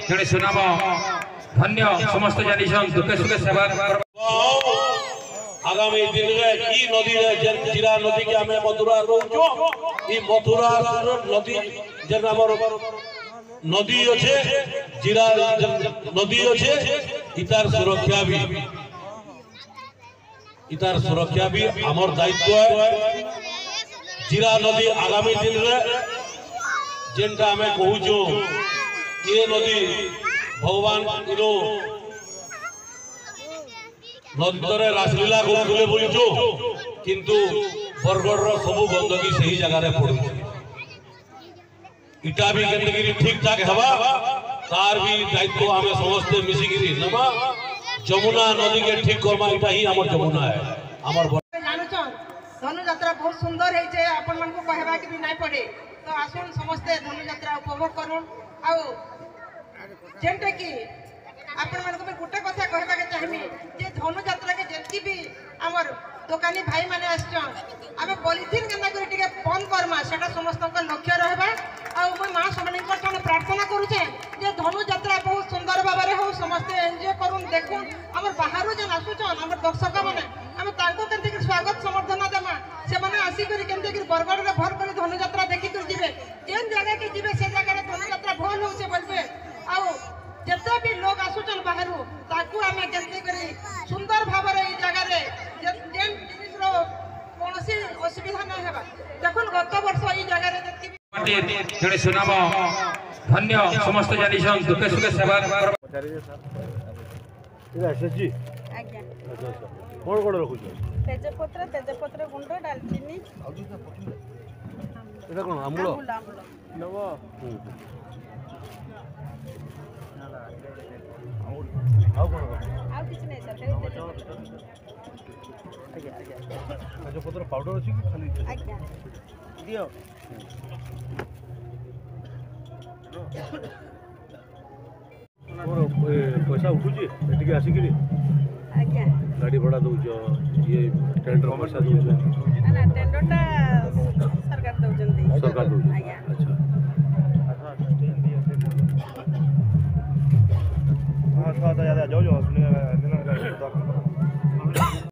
जड़े सुनाम धन्य समस्त जानिछन दुखे सुखे सेवा आगामी दिन में ई नदी जीरा नदी के आम मथुरा रोचो ई मथुरा नदी जेन हमर नदी अच्छे जीरा नदी अच्छे इतार सुरक्षा भी हमर दायित्व है। जीरा नदी आगामी दिन में जेनटा आम कहूँ ये नदी भगवान इनो नदी रासलीला करुले बोलचु किंतु बरगढ़ सबू गंदगी सही जगह पड़ू इटा भी गंदगी ठीक ठाक हवा तार भी दायित्व आम समस्ते मिसिकी नवा जमुना नदी के ठीक करमा इटा ही हमर जमुना है हमर धनु यात्रा बहुत सुंदर है आपण मन को कहबा के भी नहीं पड़े तो आसुन समस्ते धनु यात्रा उपभोग करूँ आउ जेंटे की आपण मन को गोटे कथा कहबा के चाहमी जे धनु यात्रा के जेती भी हमर दुकानी भाई माने आछन आमे पॉलिथिन केना करी टिके बंद करमा सेटा समस्त को लक्ष्य रहबा आ मैं मां सबने को प्रार्थना करू छे जे धनु यात्रा बहुत सुंदर भाबरे हो समस्त एन्जॉय करूं देखूं हमर बाहरु जन आसुछन हमर दर्शक माने आमे तांको केनते के स्वागत समर्थन देमा से माने आसी करी केनते के बरगढ़ रे भर करी धनु यात्रा देखि कर दिबे जेन जगह के दिबे से जगह रे धनु यात्रा भल हो से बोलबे आ जते भी लोग आसुछन बाहरु ताकू आमे केनते करी सुंदर भाबरे ई जगह रे जेन जिनिस रो कोनोसी असुविधा न हेबा देखुन गत वर्ष ई जगह रे देखि जड़े सुनाम धन्य समस्त जानिछन दुखे सुखे सेवा एसएचजी आज्ञा अच्छा अच्छा कोन कोन रखु तेजपत्र गुंड दालचीनी एटा कोन आमुलो नव आउ कोन आ किछ नै सर आज्ञा तेजपत्र पाउडर अछि कि खाली आज्ञा दियो पैसा उठुची एटिके आसिकिरी आज्ञा गाड़ी भड़ा दौच ये टेंडर पैसा दौच